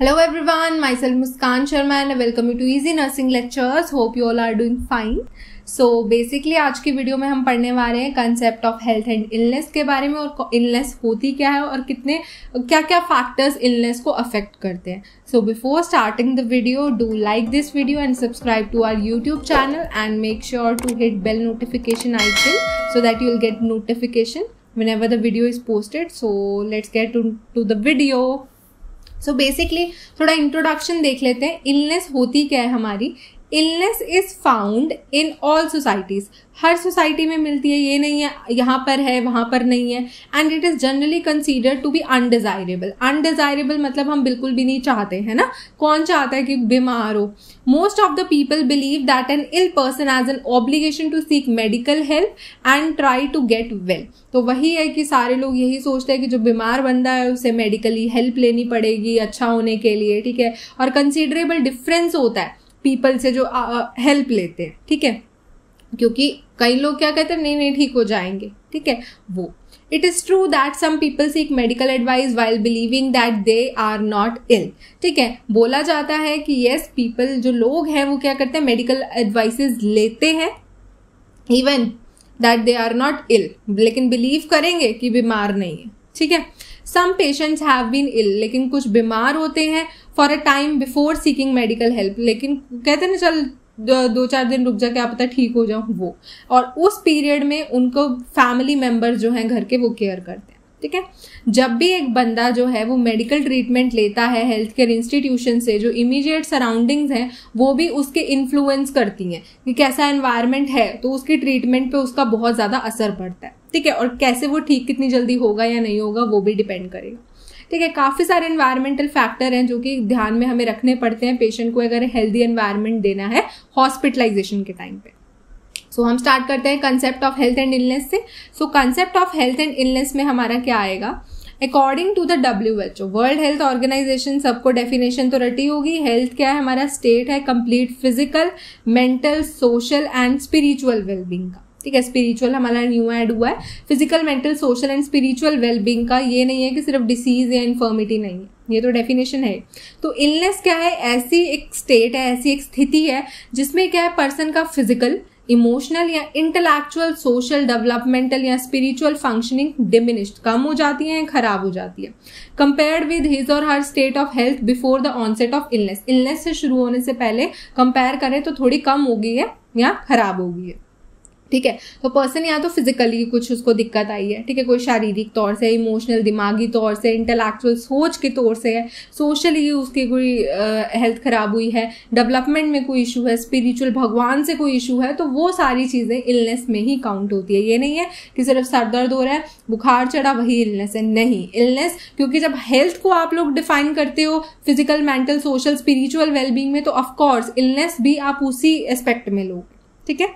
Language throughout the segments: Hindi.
Hello everyone, myself Muskan Sharma and I welcome you to Easy Nursing Lectures. Hope you all are doing fine. So basically आज की वीडियो में हम पढ़ने वाले हैं concept of health and illness के बारे में और इलनेस होती क्या है और कितने क्या क्या फैक्टर्स इलनेस को अफेक्ट करते हैं. So before starting the video, do like this video and subscribe to our YouTube channel and make sure to hit bell notification icon so that you will get notification whenever the video is posted. So let's get to the video. So basically थोड़ा इंट्रोडक्शन देख लेते हैं. इलनेस होती क्या है हमारी. Illness is found in all societies. Her society में मिलती है, ये नहीं है यहाँ पर है वहाँ पर नहीं है. And it is generally considered to be undesirable. Undesirable मतलब हम बिल्कुल भी नहीं चाहते, है ना. कौन चाहता है कि बीमार हो. Most of the people believe that an ill person has an obligation to seek medical help and try to get well. तो वही है कि सारे लोग यही सोचते हैं कि जो बीमार बंदा है उसे मेडिकली हेल्प लेनी पड़ेगी अच्छा होने के लिए, ठीक है. और कंसीडरेबल डिफरेंस होता है पीपल से जो हेल्प लेते हैं, ठीक है. क्योंकि कई लोग क्या कहते हैं नहीं ठीक हो जाएंगे, ठीक है. वो it is true that some people seek medical advice while believing that they are not ill, ठीक है. बोला जाता है कि यस पीपल जो लोग हैं वो क्या करते हैं मेडिकल एडवाइसेस लेते हैं even that they are not ill, लेकिन बिलीव करेंगे कि बीमार नहीं है, ठीक है. Some patients have been ill, लेकिन कुछ बीमार होते हैं for a time before seeking medical help, लेकिन कहते हैं ना चल 2-4 दिन रुक जा क्या पता ठीक हो जाऊं वो. और उस पीरियड में उनको फैमिली मेंबर जो हैं घर के वो केयर करते हैं, ठीक है. जब भी एक बंदा जो है वो मेडिकल ट्रीटमेंट लेता है हेल्थ केयर इंस्टीट्यूशन से, जो इमीडिएट सराउंडिंग्स हैं वो भी उसके इन्फ्लुएंस करती हैं कि कैसा एनवायरनमेंट है, तो उसकी ट्रीटमेंट पे उसका बहुत ज़्यादा असर पड़ता है, ठीक है. और कैसे वो ठीक कितनी जल्दी होगा या नहीं होगा वो भी डिपेंड करेगा, ठीक है. काफ़ी सारे एनवायरमेंटल फैक्टर हैं जो कि ध्यान में हमें रखने पड़ते हैं पेशेंट को अगर हेल्दी एनवायरनमेंट देना है हॉस्पिटलाइजेशन के टाइम पे. सो हम स्टार्ट करते हैं concept of health and illness से. So concept of health and illness में हमारा क्या आएगा. According to the WHO world health organization, सबको डेफिनेशन तो रटी होगी. हेल्थ क्या है हमारा स्टेट है complete physical, mental, social and spiritual wellbeing का, ठीक है. स्पिरिचुअल हमारा न्यू ऐड हुआ है. Physical, mental, social and spiritual wellbeing का. ये नहीं है कि सिर्फ डिसीज या इन्फर्मिटी नहीं है, ये तो डेफिनेशन है. तो इलनेस क्या है, ऐसी एक स्टेट है, ऐसी एक स्थिति है जिसमें क्या है पर्सन का फिजिकल, इमोशनल या इंटेलेक्चुअल, सोशल, डेवलपमेंटल या स्पिरिचुअल फंक्शनिंग डिमिनिश्ड, कम हो जाती है, खराब हो जाती है compared with his or her state of health before the onset of illness. Illness से शुरू होने से पहले कंपेयर करें तो थोड़ी कम हो गई है या खराब हो गई है, ठीक है. तो पर्सन या तो फिजिकली कुछ उसको दिक्कत आई है, ठीक है, कोई शारीरिक तौर से, इमोशनल दिमागी तौर से, इंटेलेक्चुअल सोच के तौर से है, सोशली उसकी कोई हेल्थ खराब हुई है, डेवलपमेंट में कोई इशू है, स्पिरिचुअल भगवान से कोई इशू है, तो वो सारी चीज़ें इलनेस में ही काउंट होती है. ये नहीं है कि सिर्फ सर दर्द हो रहा है, बुखार चढ़ा वही इलनेस है, नहीं. इलनेस क्योंकि जब हेल्थ को आप लोग डिफाइन करते हो physical, mental, social, spiritual wellbeing में, तो ऑफकोर्स इलनेस भी आप उसी एस्पेक्ट में लोगे, ठीक है.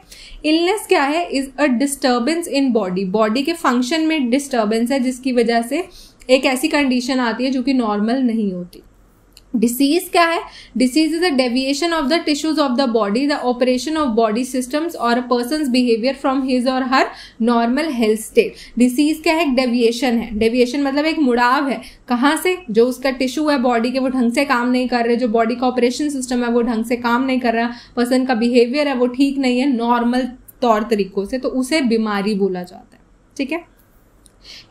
इलनेस क्या है, is a disturbance in body. Body के फंक्शन में डिस्टर्बेंस है जिसकी वजह से एक ऐसी कंडीशन आती है जो कि नॉर्मल नहीं होती. डिसीज क्या है, disease is a deviation of the tissues of the body, the operation of body systems और अ persons behaviour from his or her normal health state. Disease क्या है, एक डेविएशन है. डेविएशन मतलब एक मुड़ाव है. कहाँ से, जो उसका टिश्यू है बॉडी के वो ढंग से काम नहीं कर रहे, जो बॉडी का ऑपरेशन सिस्टम है वो ढंग से काम नहीं कर रहा, पर्सन का बिहेवियर है वो ठीक नहीं है नॉर्मल तौर तरीकों से, तो उसे बीमारी बोला जाता है, ठीक है.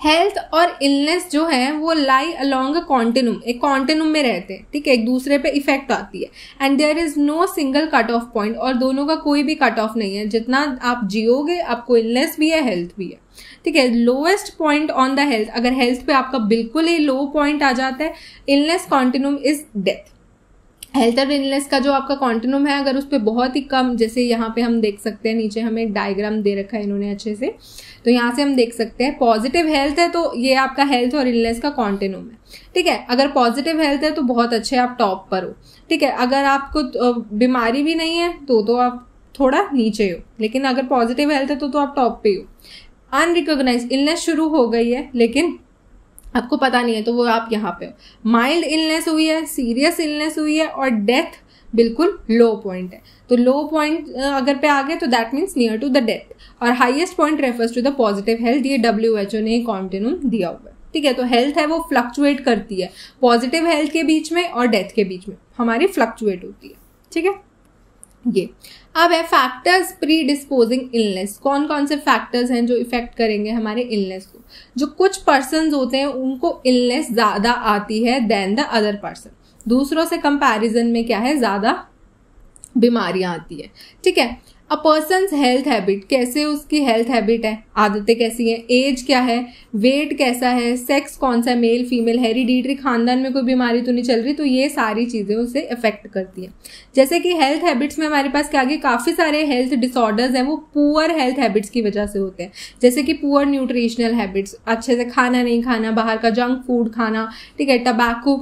हेल्थ और इलनेस जो है वो लाई अलोंग अ कॉन्टिन्यूम, एक कॉन्टिन्यूम में रहते हैं, ठीक है, एक दूसरे पे इफेक्ट आती है. And there is no single cut off point, और दोनों का कोई भी कट ऑफ नहीं है. जितना आप जियोगे आपको इलनेस भी है हेल्थ भी है, ठीक है. Lowest point on the health, अगर हेल्थ पे आपका बिल्कुल ही लो पॉइंट आ जाता है, illness continuum is death. Health और इलनेस का जो आपका कॉन्टिन्यूम है अगर उस पर बहुत ही कम, जैसे यहाँ पे हम देख सकते हैं, नीचे हमें एक डायग्राम दे रखा है इन्होंने अच्छे से, तो यहाँ से हम देख सकते हैं पॉजिटिव हेल्थ है तो ये आपका हेल्थ और इलनेस का कॉन्टिन्यूम है, ठीक है. अगर पॉजिटिव हेल्थ है तो बहुत अच्छे आप टॉप पर हो, ठीक है. अगर आपको बीमारी भी नहीं है तो आप थोड़ा नीचे हो, लेकिन अगर पॉजिटिव हेल्थ है तो आप टॉप पे हो. अनरिकॉग्नाइज्ड इलनेस शुरू हो गई है लेकिन आपको पता नहीं है तो वो आप यहाँ पे हो. माइल्ड इलनेस हुई है, सीरियस इलनेस हुई है और डेथ बिल्कुल लो पॉइंट है. तो लो पॉइंट अगर पे आ गए तो that means near to the death. और highest point refers to the positive health. ये WHO ने कॉन्टिन्यूम दिया हुआ है, ठीक है। तो हेल्थ है वो फ्लक्चुएट करती है, पॉजिटिव हेल्थ के बीच में और डेथ के बीच में हमारी फ्लक्चुएट होती है, ठीक है। ये अब है फैक्टर्स प्री डिस्पोजिंग इलनेस। कौन कौन से फैक्टर्स हैं जो इफेक्ट करेंगे हमारे इलनेस को। जो कुछ पर्सन होते हैं उनको इलनेस ज्यादा आती है देन द अदर पर्सन, दूसरों से कंपैरिजन में क्या है ज्यादा बीमारियां आती है, ठीक है। अ पर्सन्स हेल्थ हैबिट, कैसे उसकी हेल्थ हैबिट है, आदतें कैसी हैं, एज क्या है, वेट कैसा है, सेक्स कौन सा, मेल फीमेल, हेरिडिटरी, खानदान में कोई बीमारी तो नहीं चल रही, तो ये सारी चीजें उसे इफेक्ट करती हैं। जैसे कि हेल्थ हैबिट्स में हमारे पास क्या आगे काफी सारे हेल्थ डिसऑर्डर्स हैं, वो पुअर हेल्थ हैबिट्स की वजह से होते हैं। जैसे कि पुअर न्यूट्रिशनल हैबिट्स, अच्छे से खाना नहीं खाना, बाहर का जंक फूड खाना, ठीक है, टबैको,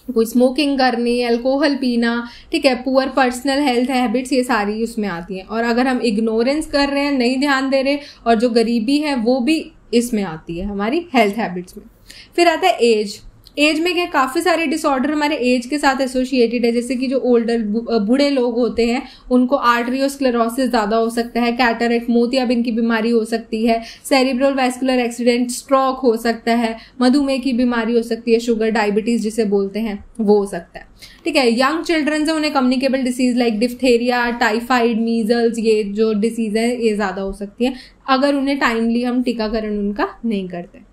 कोई स्मोकिंग करनी, अल्कोहल पीना, ठीक है, पुअर पर्सनल हेल्थ हैबिट्स, ये सारी उसमें आती हैं। और अगर हम इग्नोरेंस कर रहे हैं, नहीं ध्यान दे रहे, और जो गरीबी है वो भी इसमें आती है हमारी हेल्थ हैबिट्स में। फिर आता है एज। एज में क्या काफ़ी सारे डिसऑर्डर हमारे एज के साथ एसोसिएटेड है। जैसे कि जो ओल्डर बूढ़े लोग होते हैं उनको आर्टरियोस्क्लेरोसिस ज़्यादा हो सकता है, कैटरेक्ट मोतियाबिंद की बीमारी हो सकती है, सेरिब्रल वैस्कुलर एक्सीडेंट, स्ट्रोक हो सकता है, मधुमेह की बीमारी हो सकती है, शुगर डायबिटीज जिसे बोलते हैं वो हो सकता है, ठीक है। यंग चिल्ड्रन से उन्हें communicable disease like diphtheria, typhoid, measles, ये जो डिसीज है ये ज़्यादा हो सकती है अगर उन्हें टाइमली हम टीकाकरण उनका नहीं करते।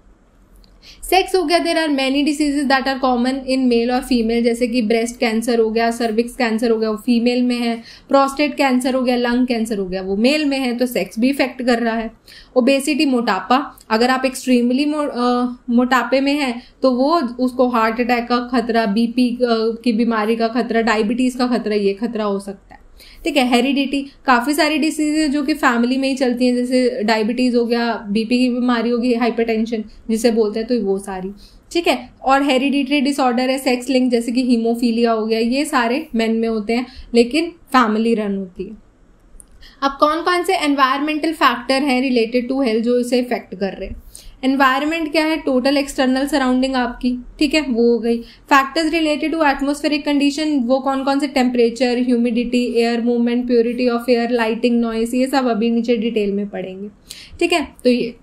सेक्स हो गया, there are many diseases that are common in male और फीमेल, जैसे कि ब्रेस्ट कैंसर हो गया, सर्विक्स कैंसर हो गया, वो फीमेल में है, प्रोस्टेट कैंसर हो गया, लंग कैंसर हो गया, वो मेल में है, तो सेक्स भी इफेक्ट कर रहा है। ओबेसिटी, मोटापा, अगर आप एक्सट्रीमली मोटापे में हैं तो वो उसको हार्ट अटैक का खतरा, बीपी की बीमारी का खतरा, डायबिटीज का खतरा, ये खतरा हो सकता है, ठीक है। हेरिडिटी, काफ़ी सारी डिसीजेज जो कि फैमिली में ही चलती हैं, जैसे डायबिटीज़ हो गया, बीपी की बीमारी होगी, हाइपरटेंशन जिसे बोलते हैं, तो वो सारी, ठीक है। और हेरिडिटरी डिसऑर्डर है सेक्स लिंक, जैसे कि हीमोफीलिया हो गया, ये सारे मेन में होते हैं लेकिन फैमिली रन होती है। अब कौन कौन से एनवायरमेंटल फैक्टर हैं रिलेटेड टू हेल्थ जो इसे इफेक्ट कर रहे हैं। एनवायरनमेंट क्या है, टोटल एक्सटर्नल सराउंडिंग आपकी, ठीक है, वो हो गई। Factors related to atmospheric condition, वो कौन कौन से, temperature, humidity, air movement, purity of air, lighting, noise, ये सब अभी नीचे डिटेल में पढ़ेंगे, ठीक है। तो ये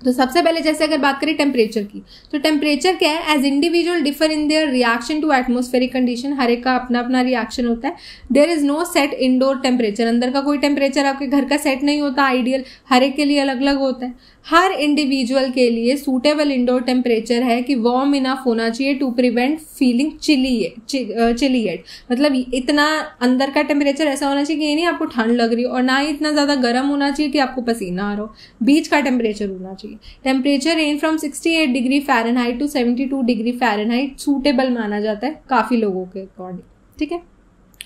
तो सबसे पहले जैसे अगर बात करें टेम्परेचर की, तो टेम्परेचर क्या है, as individual differ in their reaction to atmospheric condition, हर एक का अपना अपना रिएक्शन होता है। There is no set indoor temperature, अंदर का कोई टेम्परेचर आपके घर का सेट नहीं होता आइडियल, हर एक के लिए अलग अलग होता है। हर इंडिविजुअल के लिए सूटेबल इंडोर टेम्परेचर है कि वार्म इनफ होना चाहिए टू प्रिवेंट फीलिंग चिलीएट, मतलब इतना अंदर का टेम्परेचर ऐसा होना चाहिए कि ये नहीं आपको ठंड लग रही हो, और ना ही इतना ज़्यादा गर्म होना चाहिए कि आपको पसीना आ रहा हो, बीच का टेम्परेचर होना चाहिए। Temperature range from 68 degree Fahrenheit to 72 degree Fahrenheit suitable माना जाता है काफ़ी लोगों के अकॉर्डिंग, ठीक है।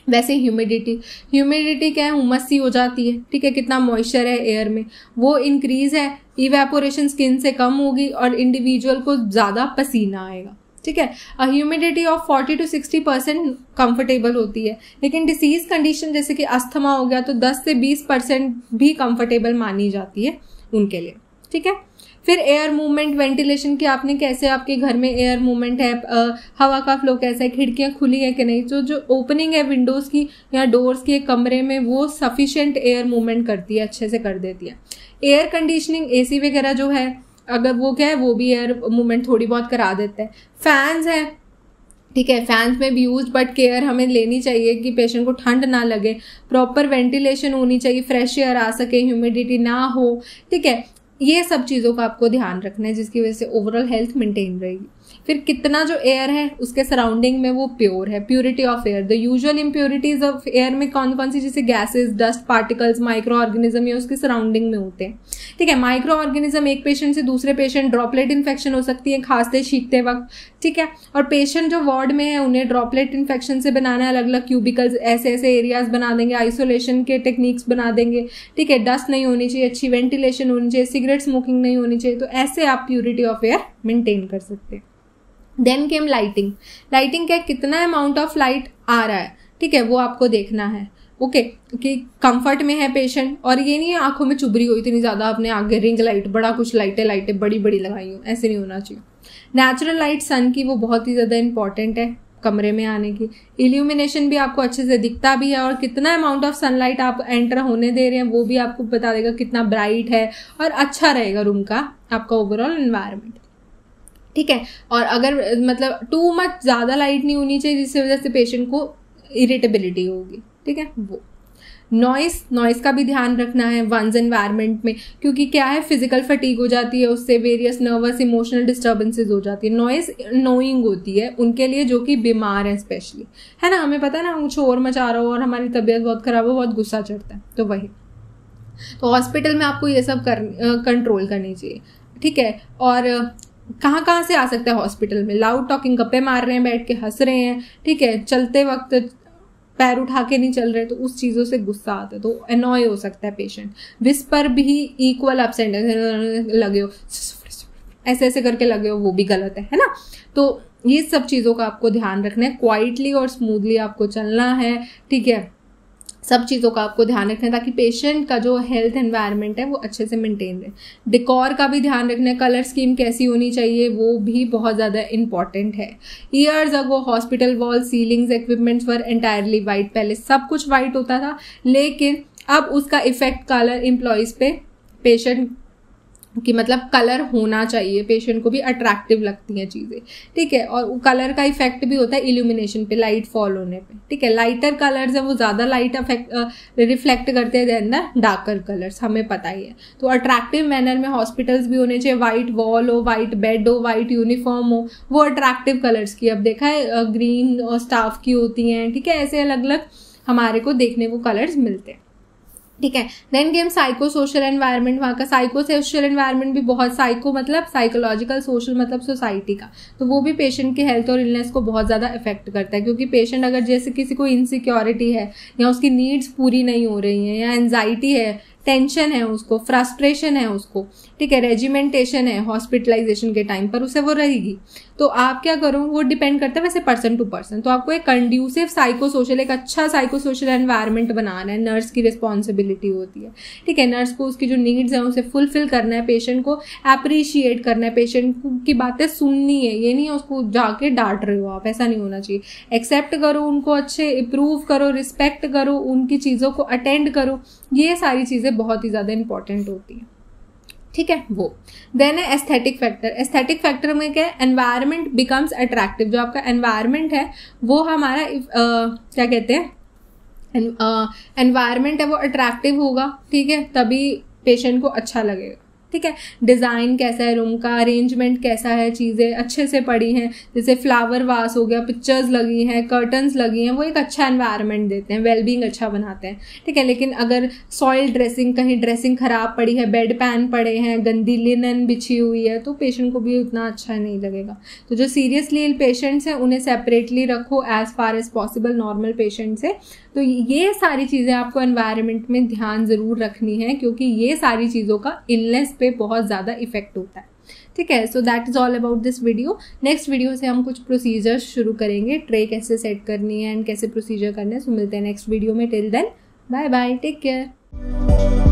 वैसे ह्यूमिडिटी क्या है, उमस सी हो जाती है, ठीक है, कितना मॉइस्चर है एयर में, वो इंक्रीज है, इवेपोरेशन स्किन से कम होगी और इंडिविजुअल को ज़्यादा पसीना आएगा, ठीक है। ह्यूमिडिटी ऑफ 40 to 60% कंफर्टेबल होती है, लेकिन डिसीज कंडीशन जैसे कि अस्थमा हो गया तो 10 से 20% भी कंफर्टेबल मानी जाती है उनके लिए, ठीक है। फिर एयर मूवमेंट, वेंटिलेशन की आपने कैसे आपके घर में एयर मूवमेंट है, हवा का फ्लो कैसा है, खिड़कियां खुली है कि नहीं, तो जो ओपनिंग है विंडोज़ की या डोर्स की एक कमरे में वो सफिशिएंट एयर मूवमेंट करती है, अच्छे से कर देती है। एयर कंडीशनिंग, एसी वगैरह जो है अगर वो क्या है वो भी एयर मूवमेंट थोड़ी बहुत करा देता है। फैंस है, ठीक है, फैंस में भी यूज बट केयर हमें लेनी चाहिए कि पेशेंट को ठंड ना लगे, प्रॉपर वेंटिलेशन होनी चाहिए, फ्रेश एयर आ सके, ह्यूमिडिटी ना हो, ठीक है। ये सब चीज़ों का आपको ध्यान रखना है जिसकी वजह से ओवरऑल हेल्थ मेंटेन रहेगी। फिर कितना जो एयर है उसके सराउंडिंग में वो प्योर है, purity of air. The usual impurities of air में कौन कौन सी, जैसे gases, dust particles, micro organism, ये उसके सराउंडिंग में होते हैं, ठीक है। माइक्रो ऑर्गेनिज्म एक पेशेंट से दूसरे पेशेंट ड्रॉपलेट इन्फेक्शन हो सकती है खांसते छींकते वक्त, ठीक है। और पेशेंट जो वार्ड में है उन्हें ड्रॉपलेट इन्फेक्शन से बनाना है, अलग अलग क्यूबिकल्स, ऐसे ऐसे एरियाज बना देंगे, आइसोलेशन के टेक्निक्स बना देंगे, ठीक है। डस्ट नहीं होनी चाहिए, अच्छी वेंटिलेशन होनी चाहिए, सिगरेट स्मोकिंग नहीं होनी चाहिए, तो ऐसे आप प्योरिटी ऑफ एयर मेंटेन कर सकते हैं। Then came lighting. लाइटिंग क्या, कितना अमाउंट ऑफ लाइट आ रहा है, ठीक है, वो आपको देखना है, ओके, कि कंफर्ट में है पेशेंट, और ये नहीं है आंखों में चुभ रही हो इतनी ज़्यादा, अपने आगे रिंग लाइट, बड़ा कुछ लाइटें बड़ी बड़ी लगाई हो, ऐसे नहीं होना चाहिए। नेचुरल लाइट सन की वो बहुत ही ज़्यादा इंपॉर्टेंट है कमरे में आने की। इल्यूमिनेशन भी आपको अच्छे से दिखता भी है, और कितना अमाउंट ऑफ सनलाइट आप एंटर होने दे रहे हैं वो भी आपको बता देगा कितना ब्राइट है, और अच्छा रहेगा रूम का आपका ओवरऑल एनवायरनमेंट। ठीक है। और अगर मतलब टू मच ज़्यादा लाइट नहीं होनी चाहिए जिसकी वजह से पेशेंट को इरिटेबिलिटी होगी, ठीक है। वो नॉइस का भी ध्यान रखना है वंस एनवायरनमेंट में, क्योंकि क्या है फिजिकल फटीग हो जाती है उससे, वेरियस नर्वस इमोशनल डिस्टर्बेंसेज हो जाती है। नॉइस नोइंग होती है उनके लिए जो कि बीमार है स्पेशली, है ना। हमें पता है ना, हम शोर मचा रहा हो और हमारी तबीयत बहुत खराब हो, बहुत गुस्सा चढ़ता है, तो वही। तो हॉस्पिटल में आपको ये सब कंट्रोल करनी चाहिए, ठीक है। और कहाँ से आ सकता है हॉस्पिटल में? लाउड टॉकिंग, गप्पे मार रहे हैं, बैठ के हंस रहे हैं, ठीक है, चलते वक्त पैर उठा के नहीं चल रहे, तो उस चीज़ों से गुस्सा आता है, तो अनॉय हो सकता है पेशेंट। विस्पर भी इक्वल अपसेंट लगे हो, ऐसे ऐसे करके लगे हो, वो भी गलत है ना। तो ये सब चीज़ों का आपको ध्यान रखना है, क्वाइटली और स्मूथली आपको चलना है, ठीक है। सब चीज़ों का आपको ध्यान रखना है ताकि पेशेंट का जो हेल्थ एनवायरनमेंट है वो अच्छे से मेंटेन रहे। डिकॉर का भी ध्यान रखना है, कलर स्कीम कैसी होनी चाहिए वो भी बहुत ज़्यादा इंपॉर्टेंट है। Years ago hospital wall, ceilings, equipments were entirely white. पहले सब कुछ वाइट होता था, लेकिन अब उसका इफेक्ट कलर एम्प्लॉयज़ पे, पेशेंट कि मतलब कलर होना चाहिए, पेशेंट को भी अट्रैक्टिव लगती हैं चीज़ें, ठीक है। और कलर का इफेक्ट भी होता है इल्यूमिनेशन पे, लाइट फॉल होने पे, ठीक है। लाइटर कलर्स है वो ज़्यादा लाइट रिफ्लेक्ट करते हैं देन द डार्कर कलर्स, हमें पता ही है। तो अट्रैक्टिव मैनर में हॉस्पिटल्स भी होने चाहिए, वाइट वॉल हो, वाइट बेड हो, वाइट यूनिफॉर्म हो, वो अट्रैक्टिव कलर्स की। अब देखा है ग्रीन और स्टाफ की होती हैं, ठीक है। ऐसे अलग अलग हमारे को देखने को कलर्स मिलते हैं, ठीक है। Then game psycho social environment, वहाँ का साइको सोशल एनवायरनमेंट भी बहुत, साइको मतलब साइकोलॉजिकल, सोशल मतलब सोसाइटी का, तो वो भी पेशेंट के हेल्थ और इलनेस को बहुत ज़्यादा इफेक्ट करता है। क्योंकि पेशेंट अगर जैसे किसी को इनसिक्योरिटी है या उसकी नीड्स पूरी नहीं हो रही हैं, या एंजाइटी है, टेंशन है उसको, फ्रस्ट्रेशन है उसको, ठीक है, रेजिमेंटेशन है हॉस्पिटलाइजेशन के टाइम पर, उसे वो रहेगी। तो आप क्या करो, वो डिपेंड करता है वैसे पर्सन टू पर्सन। तो आपको एक कंड्यूसिव साइको सोशल, एक अच्छा साइको सोशल एनवायरनमेंट बनाना है, नर्स की रिस्पॉन्सिबिलिटी होती है, ठीक है। नर्स को उसकी जो नीड्स हैं उसे फुलफिल करना है, पेशेंट को अप्रिशिएट करना है, पेशेंट की बातें सुननी है, ये नहीं है उसको जाके डांट रहे हो आप, ऐसा नहीं होना चाहिए। एक्सेप्ट करो उनको, अच्छे अप्रूव करो, रिस्पेक्ट करो, उनकी चीज़ों को अटेंड करो, ये सारी चीज़ें बहुत ही ज़्यादा इंपॉर्टेंट होती हैं, ठीक है। वो देन है एस्थेटिक फैक्टर। एस्थेटिक फैक्टर में क्या है, एनवायरनमेंट बिकम्स अट्रैक्टिव। जो आपका एनवायरनमेंट है वो हमारा क्या कहते हैं, एनवायरनमेंट है वो अट्रैक्टिव होगा, ठीक है, तभी पेशेंट को अच्छा लगेगा, ठीक है। डिज़ाइन कैसा है रूम का, अरेंजमेंट कैसा है, चीज़ें अच्छे से पड़ी हैं, जैसे फ्लावर वास हो गया, पिक्चर्स लगी हैं, कर्टन्स लगी हैं, वो एक अच्छा एनवायरनमेंट देते हैं, वेलबींग अच्छा बनाते हैं, ठीक है। लेकिन अगर सॉइल ड्रेसिंग, कहीं ड्रेसिंग खराब पड़ी है, बेड पैन पड़े हैं, गंदी लिनन बिछी हुई है, तो पेशेंट को भी उतना अच्छा नहीं लगेगा। तो जो सीरियसली इल पेशेंट्स हैं उन्हें सेपरेटली रखो as far as possible normal patient से। तो ये सारी चीज़ें आपको एनवायरनमेंट में ध्यान ज़रूर रखनी है, क्योंकि ये सारी चीज़ों का इलनेस पे बहुत ज़्यादा इफेक्ट होता है, ठीक है। So that is all about this video. Next video से हम कुछ प्रोसीजर्स शुरू करेंगे, ट्रे कैसे सेट करनी है एंड कैसे प्रोसीजर करना है। सो मिलते हैं नेक्स्ट वीडियो में। Till then bye bye, take care.